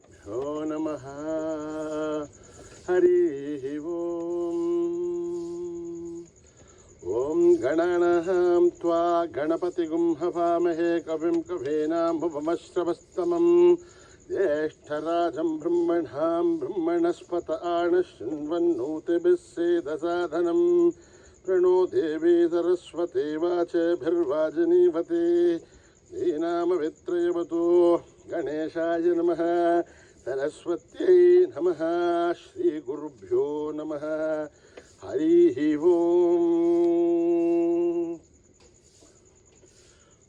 श्रीगुरुभ्यो नमः। हरिः ओम्। ॐ गणानां त्वा गणपतिगुं हवामहे कविं कवीनामुपमश्रवस्तमं ज्येष्ठराजं ब्रह्मणां ब्रह्मणस्पत आनशृण्वन्नोतिभिः सेदसाधनं प्रणो देवी सरस्वती वाचभिर्वाजनीवती दीनामवित्रयवतु गणेशाय नमः। सरस्वत्यै नमः। श्रीगुरुभ्यो नमः। हरिः ओम्।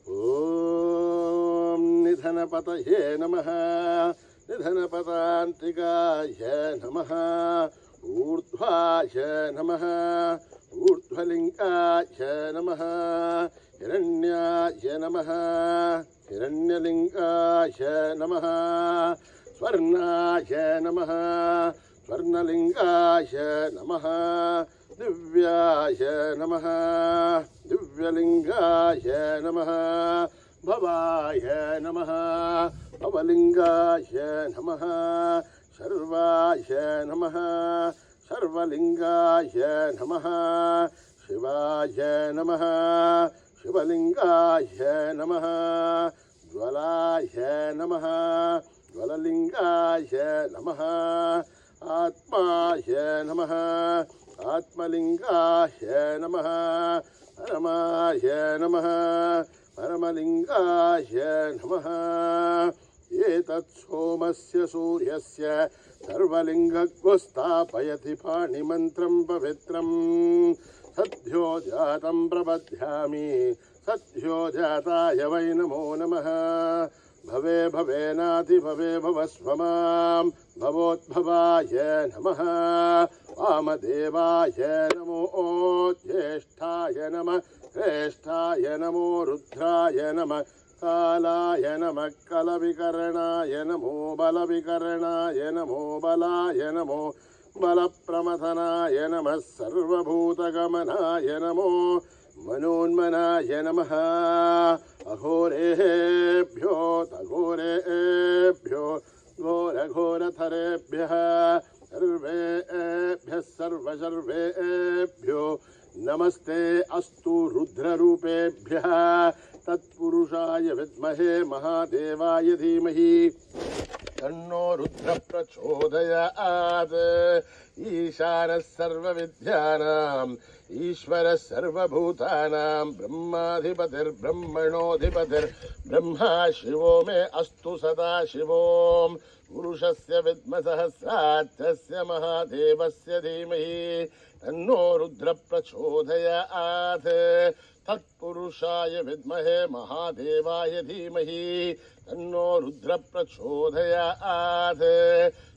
ॐ निधनपतये नमः। निधनपदान्तिकाय नमः। ऊर्ध्वाय नमः। ऊर्ध्वलिङ्गाय नमः। हिरण्याय नमः। हिरण्यलिङ्गाय नमः। स्वर्णाय नमः। स्वर्णलिङ्गाय नमः। दिव्याय नमः। दिव्यलिङ्गाय नमः। भवाय नमः। भवलिङ्गाय नमः। सर्वाय नमः। सर्वलिङ्गाय नमः। शिवाय नमः। शिवलिङ्गाय नमः। ज्वलाय नमः। ज्वललिङ्गाय नमः। आत्माय नमः। आत्मलिङ्गाय नमः। परमाय नमः। परमलिङ्गाय नमः। एतत् सोमस्य सूर्यस्य सर्वलिङ्गग्स्थापयति पाणिमन्त्रं पवित्रम् सद्यो जातं प्रबध्यामि सद्यो जाताय वै नमो नमः। भवे भवेनाधिभवे भवस्व मां भवोद्भवाय नमः। वामदेवाय नमो ज्येष्ठाय नमः। श्रेष्ठाय नमो रुद्राय नमः। कालाय नमः। कलविकरणाय नमो बलविकरणाय नमो बलाय नमो बलप्रमथनाय नमः। सर्वभूतगमनाय नमो मनोन्मनाय नमः। अघोरेभ्यो तघोरेभ्यो घोरघोरथरेभ्यः सर्वेभ्यः सर्वसर्वेभ्यो नमस्ते अस्तु रुद्ररूपेभ्यः। तत्पुरुषाय विद्महे महादेवाय धीमहि तन्नो रुद्र प्रचोदयात्। ईशानः सर्वविद्यानाम् ईश्वरः सर्वभूतानां ब्रह्माधिपतिर्ब्रह्मणोऽधिपतिर्ब्रह्मा शिवो मे अस्तु सदा शिवोम्। पुरुषस्य विद्मसहस्राक्षस्य महादेवस्य धीमहि तन्नो रुद्र प्रचोदयात्। तत्पुरुषाय विद्महे महादेवाय धीमहि तन्नो रुद्र प्रचोदयात्।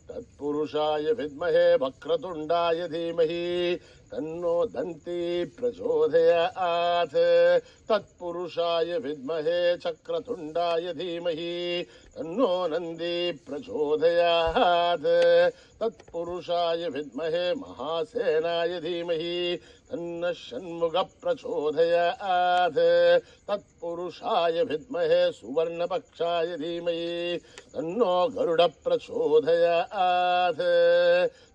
तत्पुरुषाय विद्महे वक्रतुण्डाय धीमहि तन्नो दन्ती प्रचोदयात्। तत्पुरुषाय विद्महे चक्रतुण्डाय धीमहि तन्नो नन्दी प्रचोदयात्। तत्पुरुषाय विद्महे महासेनाय धीमहि तन्नः षण्मुखः प्रचोदयात्। तत्पुरुषाय विद्महे सुवर्णपक्षाय धीमहि तन्नो गरुड प्रचोदयात्।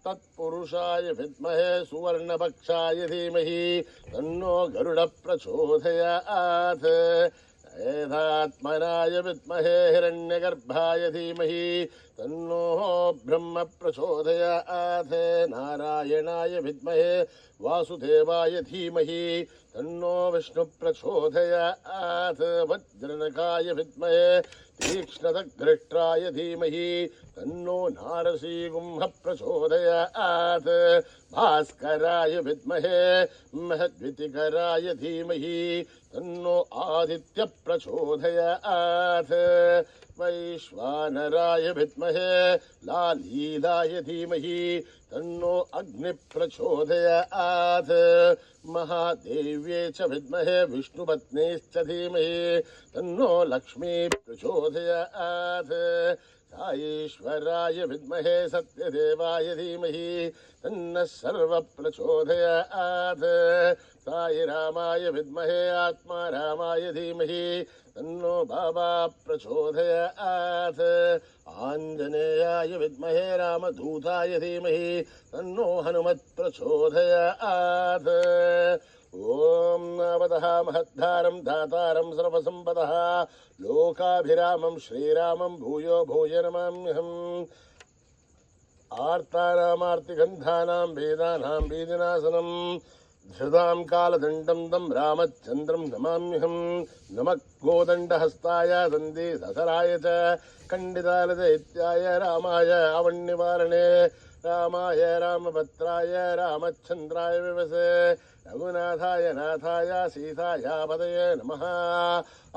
तत्पुरुषाय विद्महे सुवर्णपक्षाय धीमहि तन्नो गरुड प्रचोदयात्। वेदात्मनाय विद्महे हिरण्यगर्भाय धीमहि तन्नो ब्रह्म प्रचोदयात्। नारायणाय विद्महे वासुदेवाय धीमहि तन्नो विष्णु प्रचोदयात्। वज्रनखाय विद्महे तीक्ष्णदग्रष्ट्राय धीमहि तन्नो नारसिंह प्रचोदयात्। भास्कराय विद्महे महद्वितिकराय धीमहि तन्नो आदित्य प्रचोदयात्। वैश्वानराय विद्महे लालीलाय धीमहि तन्नो अग्नि प्रचोदयात्। महादेव्ये च विद्महे विष्णुपत्नीश्च धीमहि तन्नो लक्ष्मी प्रचोदयात्। साईश्वराय विद्महे सत्यदेवाय धीमहि तन्नः सर्व प्रचोदयात्। साई रामाय विद्महे आत्मा रामाय धीमहि तन्नो बाबा प्रचोदयात् आञ्जनेयाय विद्महे रामदूताय धीमहि तन्नो हनुमत् प्रचोदयात् ॐ नवदः महद्धारं दातारं सर्वसम्पदः लोकाभिरामं श्रीरामं भूयो भूय नमाम्यहम् आर्तानामार्तिगन्धानां वेदानां वेदिनासनं धृतां कालदण्डं तं रामचन्द्रं नमाम्यहं नमः गोदण्डहस्ताय दन्दी ससराय च खण्डितालदैत्याय रामाय आवण्यवारणे रामाय रामभद्राय रामचन्द्राय विवसे रघुनाथाय नाथाय सीताया पदये नमः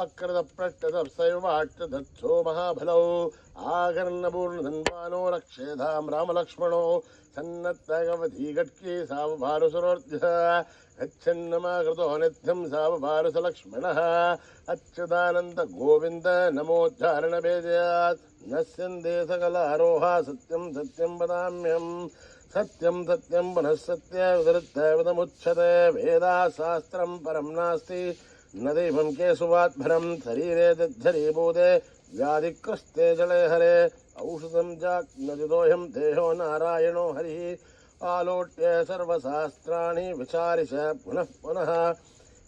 अकृतप्रष्टतप्सैवाष्टदत्सो महाबलौ आकर्णपूर्णधन्वानो रक्षेधां रामलक्ष्मणो सन्नत्तगवधी गट्की सावभारुसरोर्ध्यः गच्छन्नमाकृतो नित्यं सावभारुसलक्ष्मणः अच्युतानन्द गोविन्द नमोच्चारणभेदयात् नश्यन्ते सकलारोहा सत्यं सत्यं वदाम्यहम् सत्यं सत्यं पुनः सत्यमुच्यते वेदाशास्त्रं परं नास्ति न दैवं केशवात्भरं शरीरे दद्धरीभूते व्याधिकृस्ते जले हरे औषधं चाग्नदिदोऽयं देहो नारायणो हरिः आलोट्य सर्वशास्त्राणि विचारिष पुनः पुनः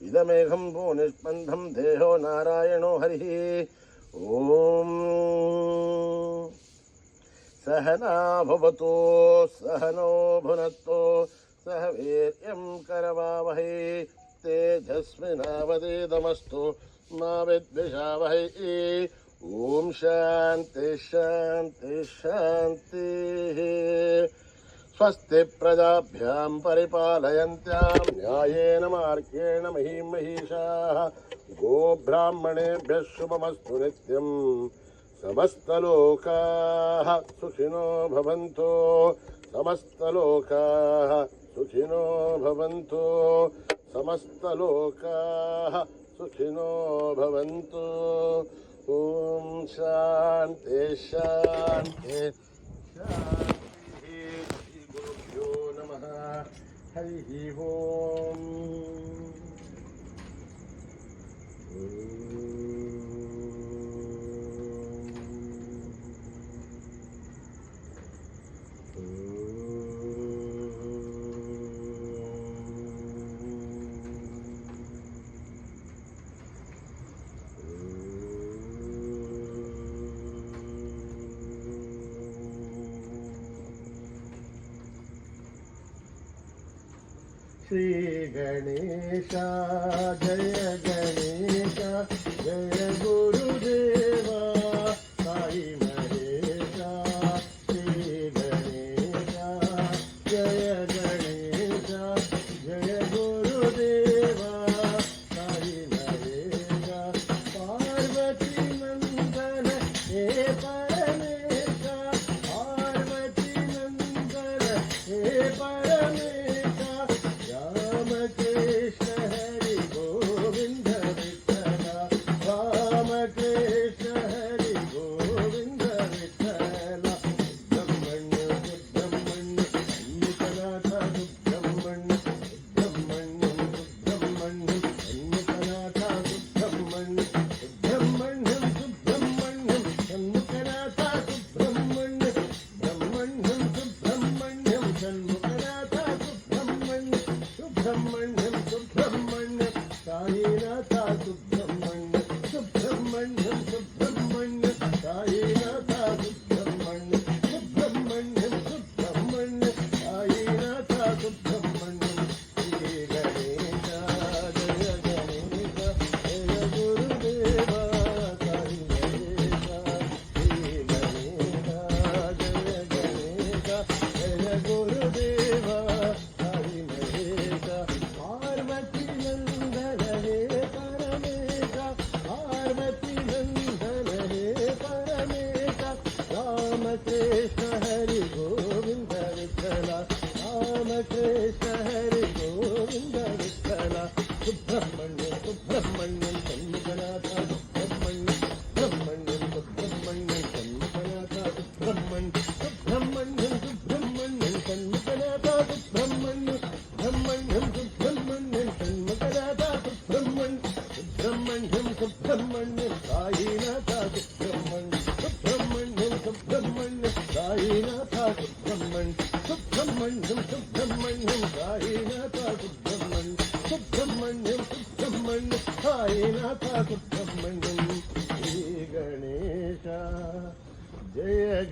इदमेघं भूनिष्पन्धं देहो नारायणो हरिः ॐ सहना भवतु सहनो भुनक्तु सह वीर्यं करवावहै तेजस्विनावधीतमस्तु मा विद्विषावहै ॐ शान्ति शान्ति शान्तिः स्वस्ति प्रजाभ्यां परिपालयन्त्यां न्यायेन मार्गेण महीं महिषाः गोब्राह्मणेभ्यः शुभमस्तु नित्यम् समस्तलोकाः सुखिनो भवन्तु समस्तलोकाः सुखिनो भवन्तु समस्तलोकाः सुखिनो भवन्तु ॐ शान्ति शान्ति शान्तिः श्रीगुरुभ्यो नमः हरिः ॐ श्री गणेश जय गणेश जय गुरुदेवा साई महेशा श्री गणेश जय गणेश जय गुरुदेवा साई महेशा पार्वती नंदन हे परमेशा पार्वती नंदन हे परमेशा रामकृष्ण हरि गोविंद विठ्ठला रामकृष्ण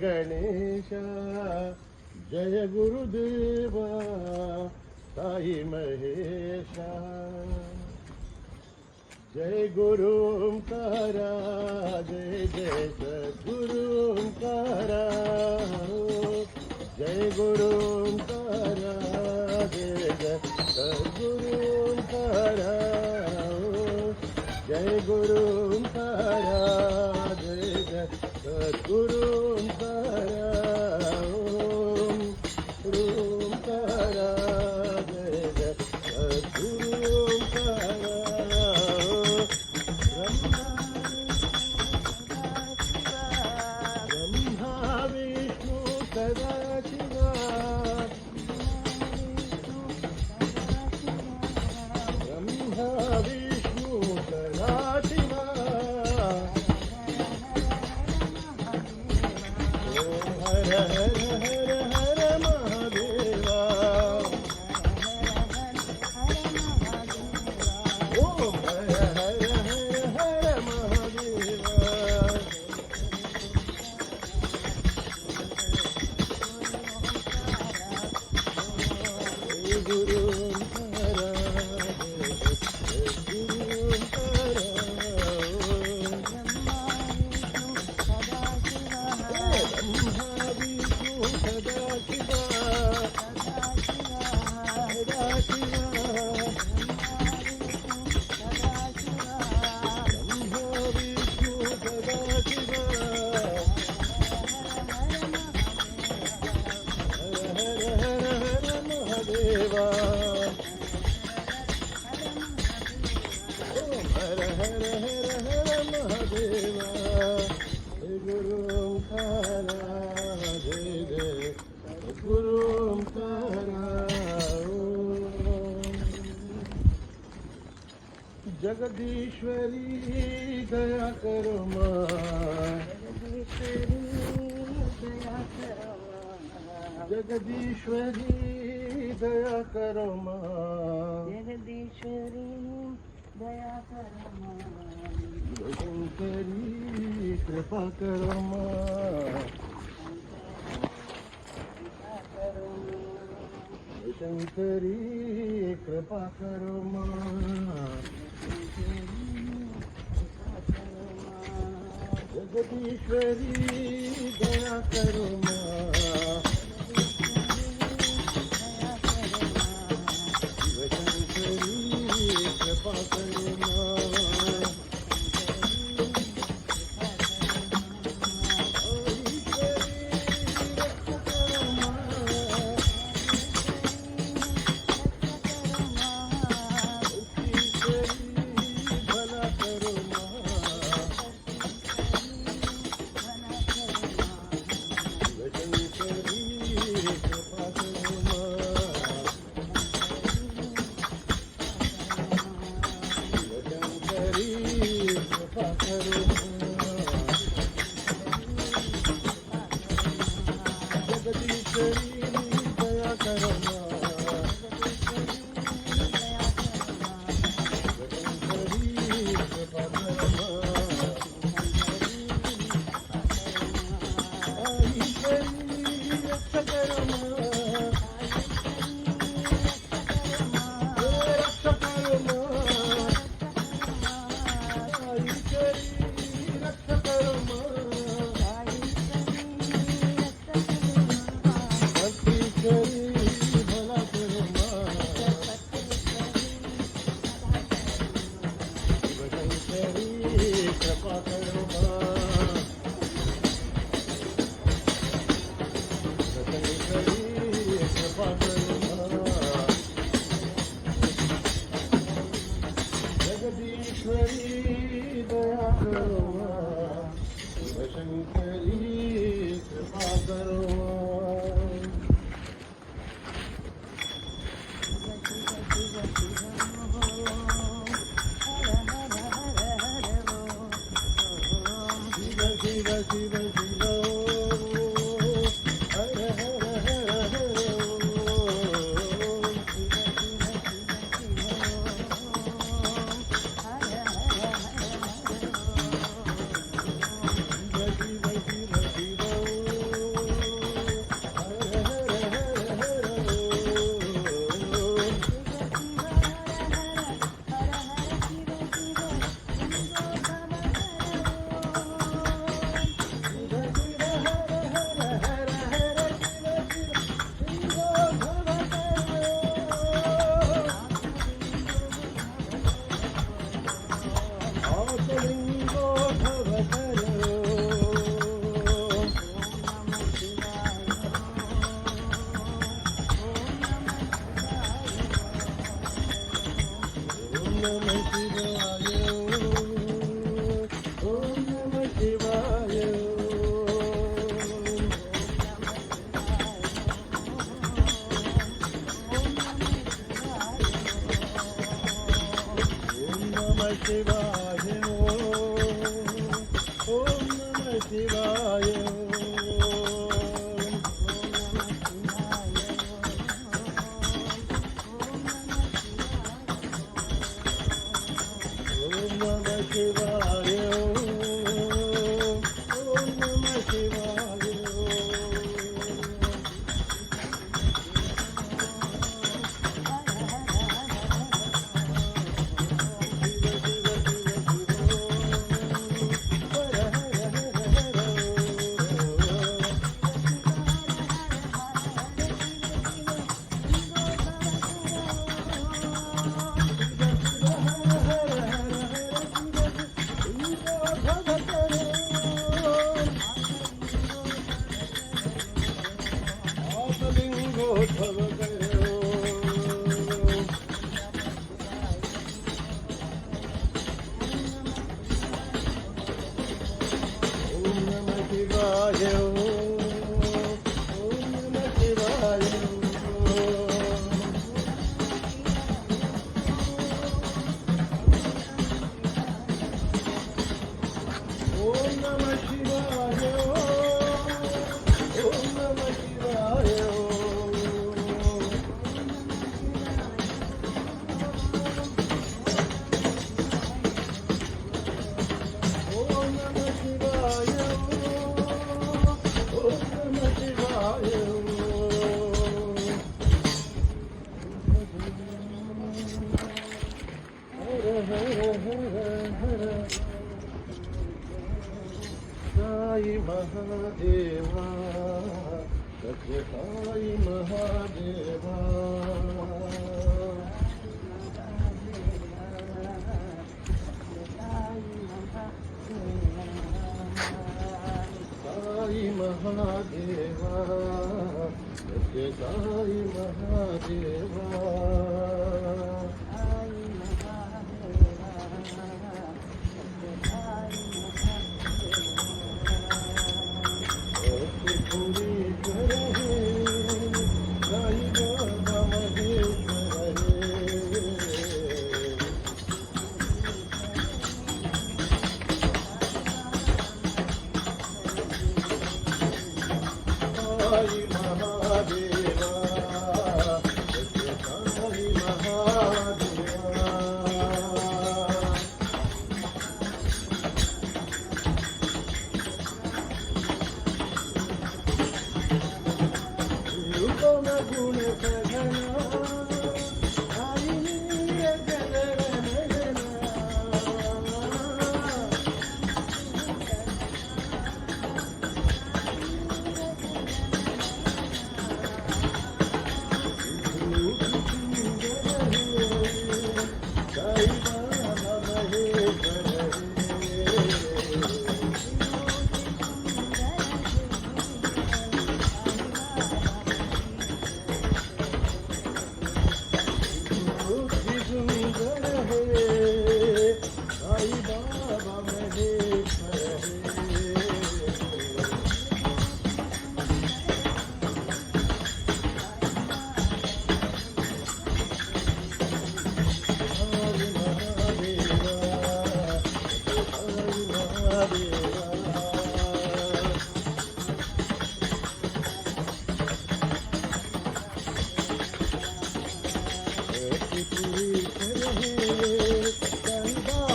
गणेशा जय गुरुदेवा साई महेशा जय गुरु ओंकारा जय जय सद्गुरु ओंकारा जय गुरु ओंकारा जय जय सद्गुरु ओंकारा जय गुरु ओंकारा जय जय सद्गुरु ओंकारा ओंकारा जय जय सद्गुरु ओंकारा ब्रह्मा विष्णु सदाशिवा ब्रह्मा विष्णु सदाशिवा ओम हर हर हर हर महादेवा ओम हर हर हर हर महादेवा जय गुरु ओंकारा जय गुरु ओंकारा ब्रह्मा विष्णु सदाशिवा सदाशिवा ब्रह्मा विष्णु सदाशिवा हर हर हर हर महादेवा ओम हर हर हर हर महादेवा जय गुरु ओंकारा जय जय गुरु ओंकारा जगदीश्वरी दया करो मां जगदीश्वरी दया करो मां जगदीश्वरी दया करो शंकरी कृपा करो मां शंकरी कृपा करो मां जगदीश्वरी दया करो मां शिवशंकरी कृपा करो मां जगदीश्वरी दया करो शिवशंकरी कृपा करो शिव शिव शिव हर हर हर हर शिव शिव शिव शिवाय ओम नमः शिवाय ओम नमः शिवाय ओम नमः शिवाय साई महादेवा सत्य साई महादेवा साई महादेवा सत्य साई महादेवा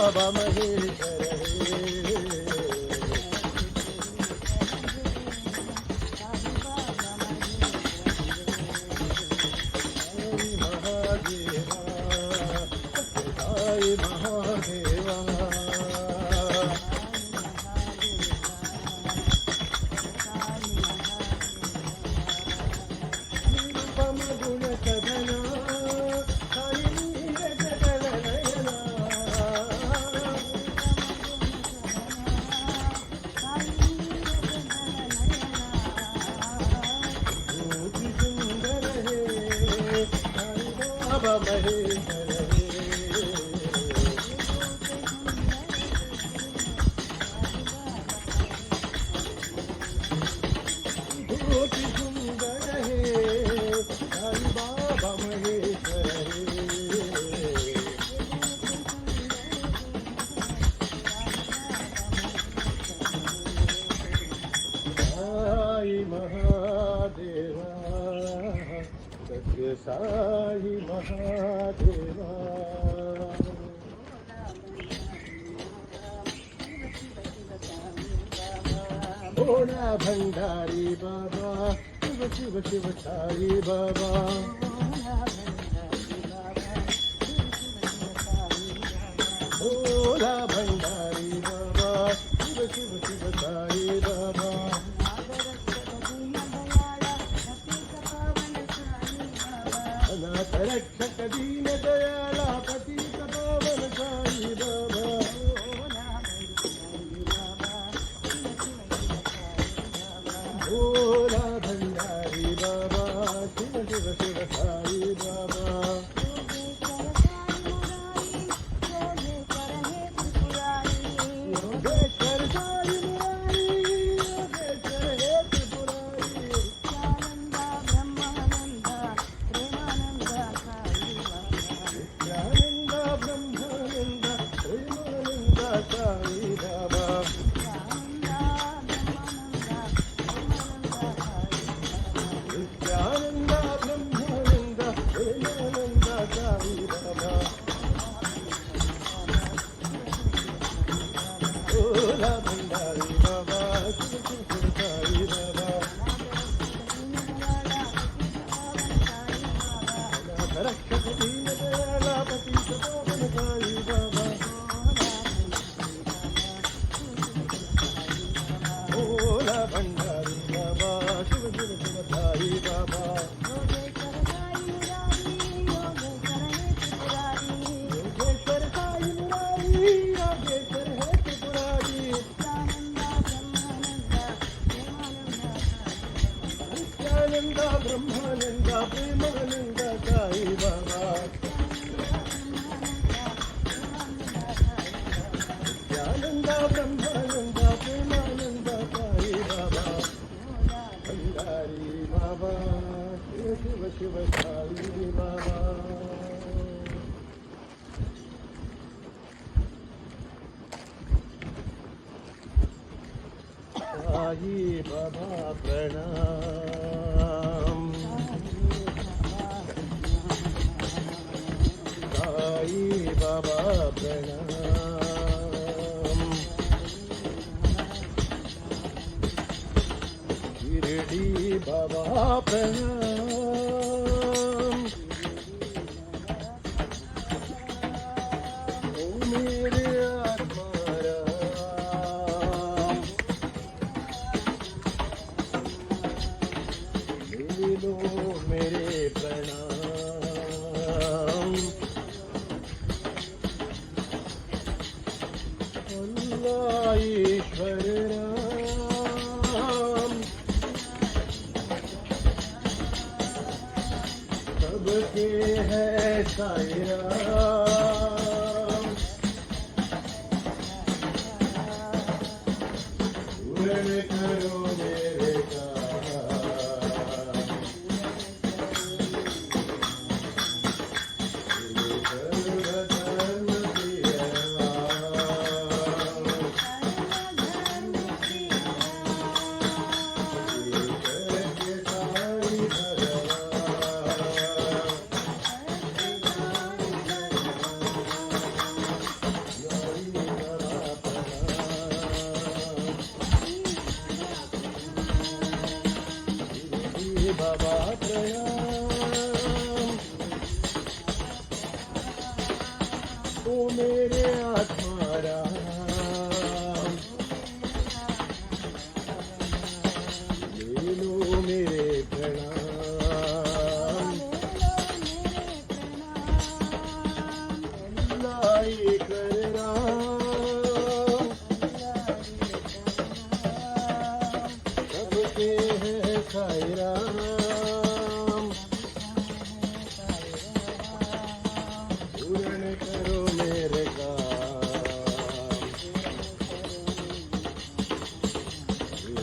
बाबा महेश्वर साई महादेवा निरुपम गुण सदना साई नीर जगल नयना देवा सत्य साई महादेवा भोला भंडारी बाबा शिव शिव शिव साई बाबा भोला भंडारी बाबा शिव शिव शिव साई बाबा अनाथ रक्षक दीन दयाला पतित पावन साई बाबा भोला भंडारी बाबा शिव शिव शिव साई बाबा योगेश्वर साई मुरारी योगेश्वर हे त्रिपुरारी नित्यानंद ब्रह्मानंद प्रेमानंद साई बाबा नित्यानंद ब्रह्मानंद प्रेमानंद साई बाबा भोला भंडारी बाबा शिव शिव शिव साई बाबा अनाथ रक्षक दीन दयाला पतित पावन साई बाबा भोला भंडारी बाबा शिव शिव शिव साई बाबा योगेश्वर साई मुरारी योगेश्वर हे त्रिपुरारी नित्यानंद ब्रह्मानंद प्रेमानंद साई बाबा नित्यानंद ब्रह्मानंद प्रेमानंद साई बाबा भंडारी बाबा शिव शिव शिव साई बाबा साई बाबा प्रणाम साई बाबा प्रणाम शिरडी बाबा प्रणाम ओ मेरे आत्माराम ले लो मेरे प्रणाम अल्लाह ईश्वर राम सबके है साई राम पूर्ण करो मेरे काम सर्वधर्म प्रिय राम करके साई बाबा प्रणाम ओ मेरे आत्माराम ले लो मेरे प्रणाम लाई कर राम सबके है साई राम पूर्ण करो मेरे काम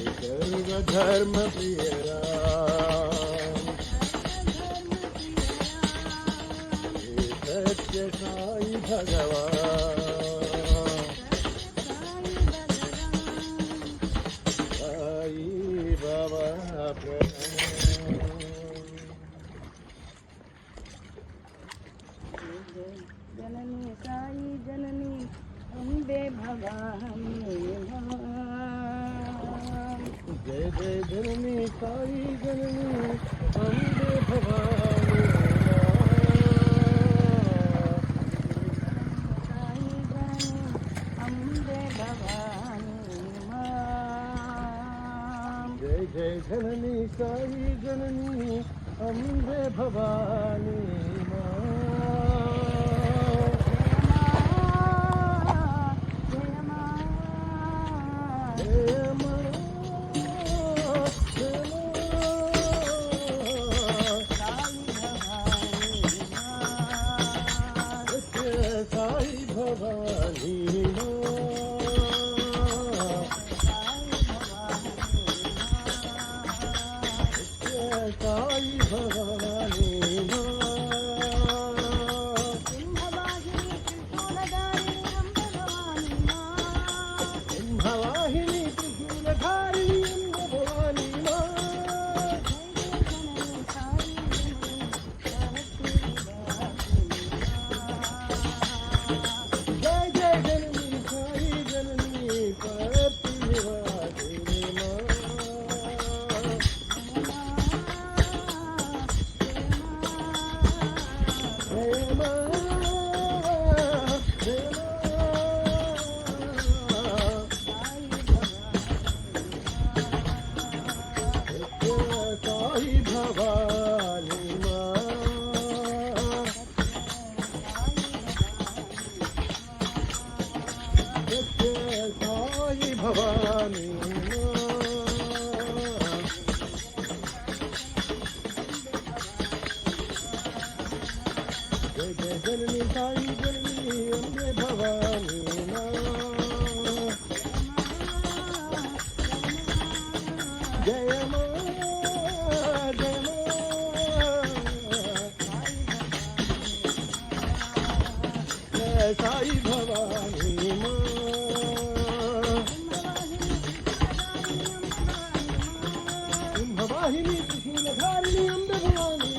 सर्वधर्म प्रिय राम सत्य साई भगवान साई बाबा प्रणाम जय जय जननी साई जननी अम्बे भवानी साई जननी अम्बे भवानी जय जय जननी साई जननी अम्बे भवानी साई भवानी साई भवानी भवाहिनी त्रिशूलधारिणी अम्ब भवानी जय जय जननी साई जननी प्रतिनिवासिनी साई भवानी साई भवानी जय जय जननी साई जननी अम्बे भवानी जय मां जय मां साई भवानी भवाहिनी त्रिशूलधारिणी अम्ब भवानी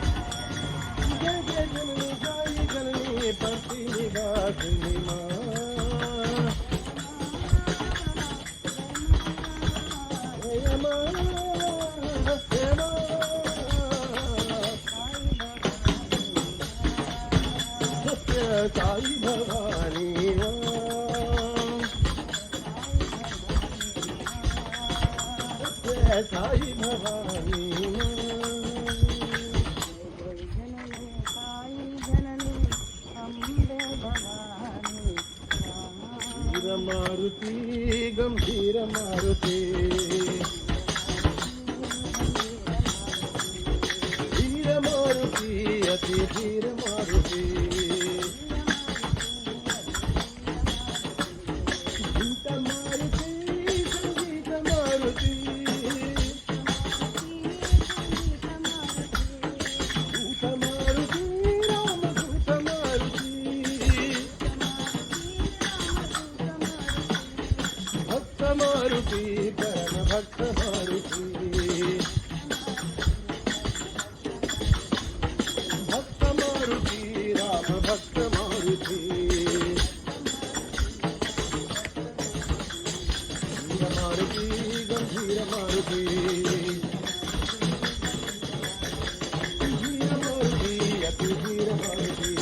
जय जय जननी साई जननी प्रतिनिवासिनी जय मां जय मां साई भवानी साई भवानी वीर मारुति गंभीर मारुति वीर मारुति अति धीर मारुति गीत मारुति संगीत मारुति दूत मारुति राम दूत मारुति भक्त मारुति परम भक्त मारुति भक्त मारुति राम भक्त मारुति वीर मारुति गंभीर मारुति वीर मारुति अति वीर मारुति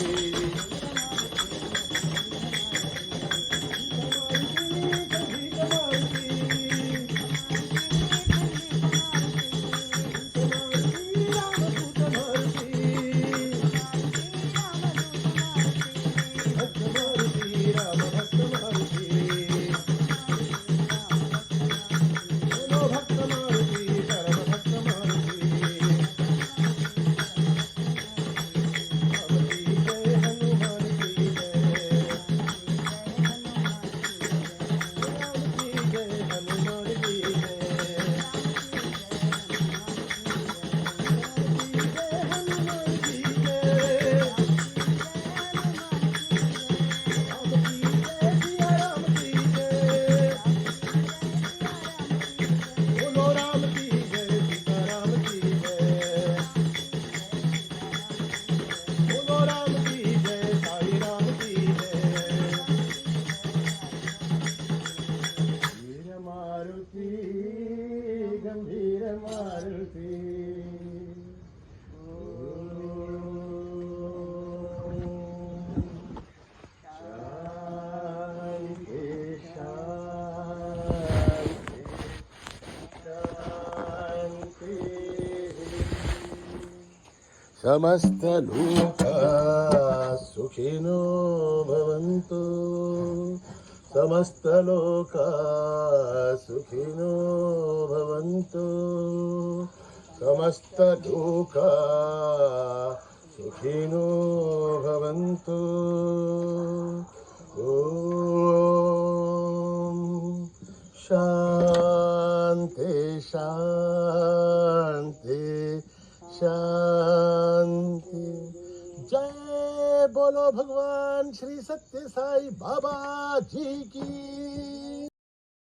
भक्त मारुति समस्त लोका सुखिनो भवन्तु समस्त लोका सुखिनो भवन्तु समस्त लोका सुखिनो भवन्तु ओम शांति शांति शांति। जय बोलो भगवान श्री सत्य साई बाबा जी की।